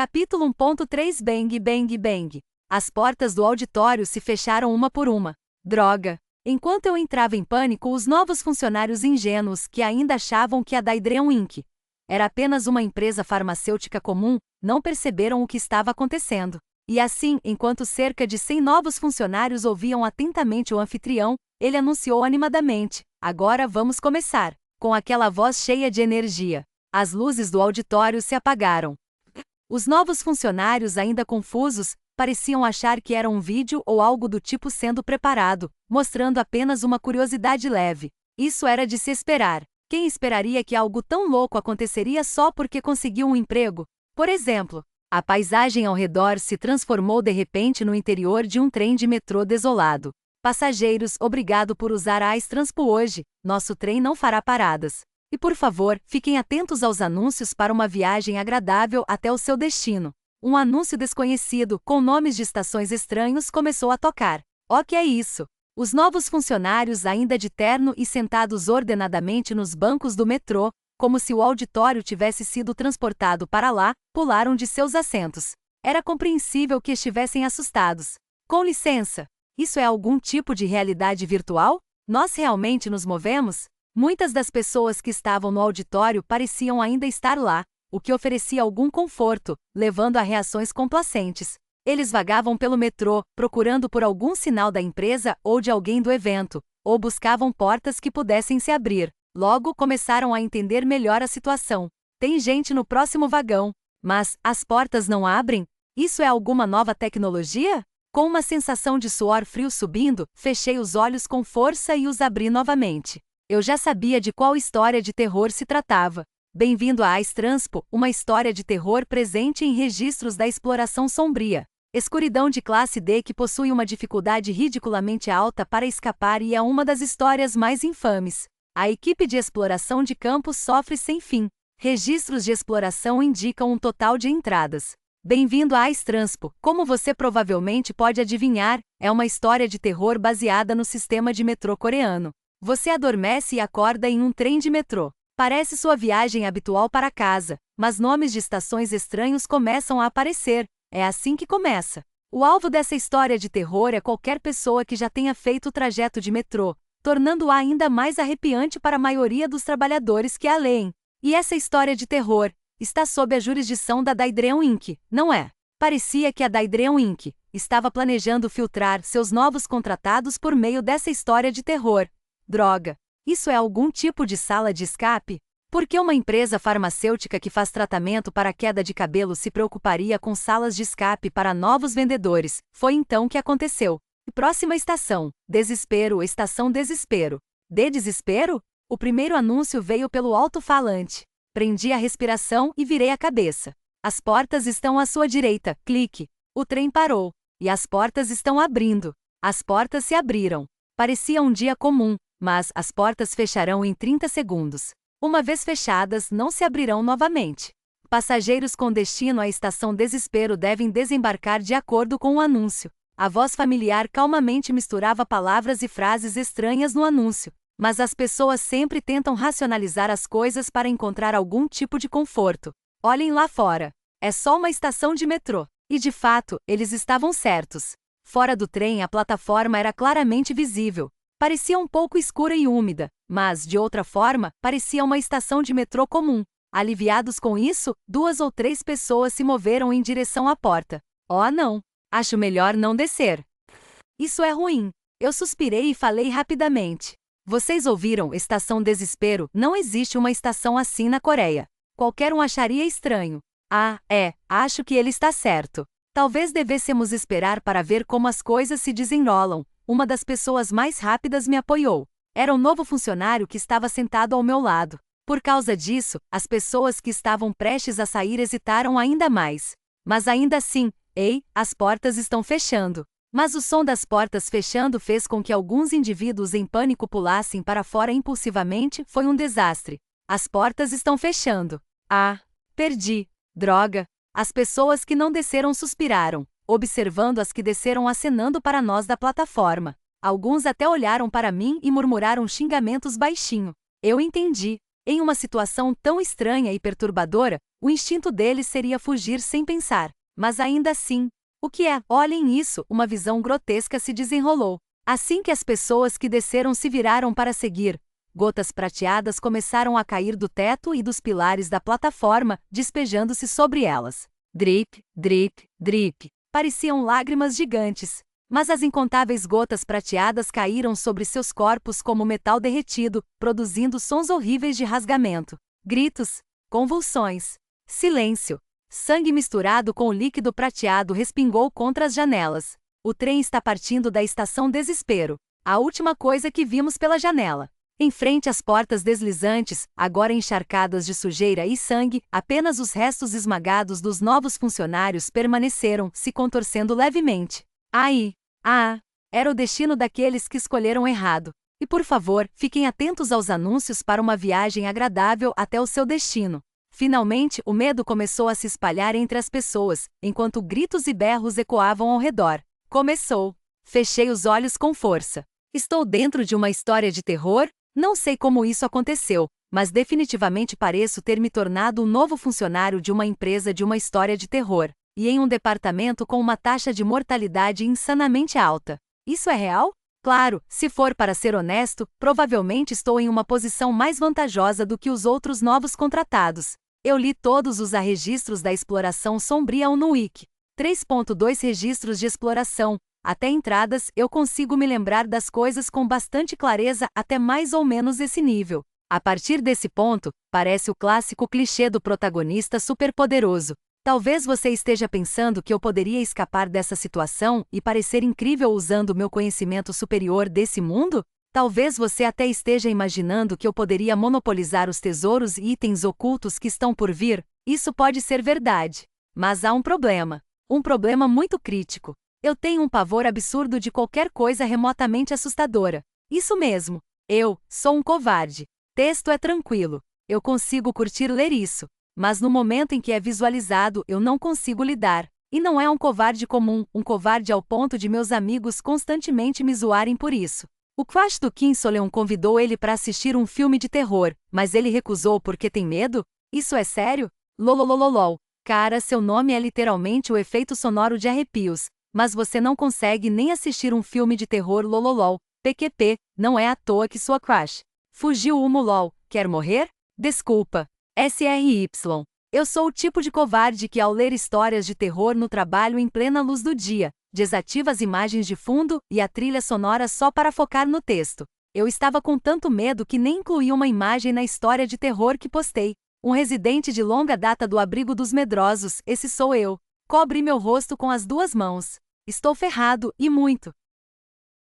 Capítulo 1.3 Bang Bang Bang. As portas do auditório se fecharam uma por uma. Droga! Enquanto eu entrava em pânico, os novos funcionários ingênuos que ainda achavam que a Daedreon Inc. era apenas uma empresa farmacêutica comum, não perceberam o que estava acontecendo. E assim, enquanto cerca de 100 novos funcionários ouviam atentamente o anfitrião, ele anunciou animadamente: "Agora vamos começar", com aquela voz cheia de energia. As luzes do auditório se apagaram. Os novos funcionários, ainda confusos, pareciam achar que era um vídeo ou algo do tipo sendo preparado, mostrando apenas uma curiosidade leve. Isso era de se esperar. Quem esperaria que algo tão louco aconteceria só porque conseguiu um emprego? Por exemplo, a paisagem ao redor se transformou de repente no interior de um trem de metrô desolado. Passageiros, obrigado por usar a Transpo hoje, nosso trem não fará paradas. E por favor, fiquem atentos aos anúncios para uma viagem agradável até o seu destino. Um anúncio desconhecido, com nomes de estações estranhos, começou a tocar. O que é isso? Os novos funcionários, ainda de terno e sentados ordenadamente nos bancos do metrô, como se o auditório tivesse sido transportado para lá, pularam de seus assentos. Era compreensível que estivessem assustados. Com licença, isso é algum tipo de realidade virtual? Nós realmente nos movemos? Muitas das pessoas que estavam no auditório pareciam ainda estar lá, o que oferecia algum conforto, levando a reações complacentes. Eles vagavam pelo metrô, procurando por algum sinal da empresa ou de alguém do evento, ou buscavam portas que pudessem se abrir. Logo começaram a entender melhor a situação. Tem gente no próximo vagão. Mas as portas não abrem? Isso é alguma nova tecnologia? Com uma sensação de suor frio subindo, fechei os olhos com força e os abri novamente. Eu já sabia de qual história de terror se tratava. Bem-vindo a Transpo, uma história de terror presente em registros da exploração sombria. Escuridão de classe D que possui uma dificuldade ridiculamente alta para escapar e é uma das histórias mais infames. A equipe de exploração de campo sofre sem fim. Registros de exploração indicam um total de entradas. Bem-vindo a Transpo, como você provavelmente pode adivinhar, é uma história de terror baseada no sistema de metrô coreano. Você adormece e acorda em um trem de metrô. Parece sua viagem habitual para casa, mas nomes de estações estranhos começam a aparecer. É assim que começa. O alvo dessa história de terror é qualquer pessoa que já tenha feito o trajeto de metrô, tornando-a ainda mais arrepiante para a maioria dos trabalhadores que a leem. E essa história de terror está sob a jurisdição da Daedreon Inc., não é? Parecia que a Daedreon Inc. estava planejando filtrar seus novos contratados por meio dessa história de terror. Droga! Isso é algum tipo de sala de escape? Por que uma empresa farmacêutica que faz tratamento para queda de cabelo se preocuparia com salas de escape para novos vendedores? Foi então que aconteceu. Próxima estação. Desespero, estação desespero. De desespero? O primeiro anúncio veio pelo alto-falante. Prendi a respiração e virei a cabeça. As portas estão à sua direita. Clique. O trem parou. E as portas estão abrindo. As portas se abriram. Parecia um dia comum, mas as portas fecharão em 30 segundos. Uma vez fechadas, não se abrirão novamente. Passageiros com destino à estação Desespero devem desembarcar de acordo com o anúncio. A voz familiar calmamente misturava palavras e frases estranhas no anúncio, mas as pessoas sempre tentam racionalizar as coisas para encontrar algum tipo de conforto. Olhem lá fora. É só uma estação de metrô. E de fato, eles estavam certos. Fora do trem, a plataforma era claramente visível. Parecia um pouco escura e úmida, mas, de outra forma, parecia uma estação de metrô comum. Aliviados com isso, 2 ou 3 pessoas se moveram em direção à porta. Oh não! Acho melhor não descer. Isso é ruim. Eu suspirei e falei rapidamente. Vocês ouviram, estação desespero? Não existe uma estação assim na Coreia. Qualquer um acharia estranho. Acho que ele está certo. Talvez devêssemos esperar para ver como as coisas se desenrolam. Uma das pessoas mais rápidas me apoiou. Era um novo funcionário que estava sentado ao meu lado. Por causa disso, as pessoas que estavam prestes a sair hesitaram ainda mais. Mas ainda assim, as portas estão fechando. Mas o som das portas fechando fez com que alguns indivíduos em pânico pulassem para fora impulsivamente. Foi um desastre. As portas estão fechando. Perdi. Droga. As pessoas que não desceram suspiraram, observando as que desceram acenando para nós da plataforma. Alguns até olharam para mim e murmuraram xingamentos baixinho. Eu entendi. Em uma situação tão estranha e perturbadora, o instinto deles seria fugir sem pensar. Mas ainda assim, o que é? Olhem isso, uma visão grotesca se desenrolou. Assim que as pessoas que desceram se viraram para seguir, gotas prateadas começaram a cair do teto e dos pilares da plataforma, despejando-se sobre elas. Drip, drip, drip. Pareciam lágrimas gigantes. Mas as incontáveis gotas prateadas caíram sobre seus corpos como metal derretido, produzindo sons horríveis de rasgamento. Gritos, convulsões, silêncio. Sangue misturado com o líquido prateado respingou contra as janelas. O trem está partindo da estação Desespero. A última coisa que vimos pela janela. Em frente às portas deslizantes, agora encharcadas de sujeira e sangue, apenas os restos esmagados dos novos funcionários permaneceram, se contorcendo levemente. Aí! Era o destino daqueles que escolheram errado. E por favor, fiquem atentos aos anúncios para uma viagem agradável até o seu destino. Finalmente, o medo começou a se espalhar entre as pessoas, enquanto gritos e berros ecoavam ao redor. Começou. Fechei os olhos com força. Estou dentro de uma história de terror? Não sei como isso aconteceu, mas definitivamente pareço ter me tornado um novo funcionário de uma empresa de uma história de terror. E em um departamento com uma taxa de mortalidade insanamente alta. Isso é real? Claro, se for para ser honesto, provavelmente estou em uma posição mais vantajosa do que os outros novos contratados. Eu li todos os registros da exploração sombria no Wiki. 3.2 registros de exploração. Até entradas, eu consigo me lembrar das coisas com bastante clareza até mais ou menos esse nível. A partir desse ponto, parece o clássico clichê do protagonista superpoderoso. Talvez você esteja pensando que eu poderia escapar dessa situação e parecer incrível usando meu conhecimento superior desse mundo? Talvez você até esteja imaginando que eu poderia monopolizar os tesouros e itens ocultos que estão por vir. Isso pode ser verdade. Mas há um problema. Um problema muito crítico. Eu tenho um pavor absurdo de qualquer coisa remotamente assustadora. Isso mesmo. Eu sou um covarde. Texto é tranquilo. Eu consigo curtir ler isso. Mas no momento em que é visualizado, eu não consigo lidar. E não é um covarde comum, um covarde ao ponto de meus amigos constantemente me zoarem por isso. O crush do Kim Soleon convidou ele para assistir um filme de terror, mas ele recusou porque tem medo? Isso é sério? Lololololol. Cara, seu nome é literalmente o efeito sonoro de arrepios, mas você não consegue nem assistir um filme de terror lololol. PQP, não é à toa que sua crush fugiu lol. Quer morrer? Desculpa. SRY. Eu sou o tipo de covarde que, ao ler histórias de terror no trabalho em plena luz do dia, desativa as imagens de fundo e a trilha sonora só para focar no texto. Eu estava com tanto medo que nem incluí uma imagem na história de terror que postei. Um residente de longa data do abrigo dos medrosos, esse sou eu. Cobri meu rosto com as duas mãos. Estou ferrado, e muito.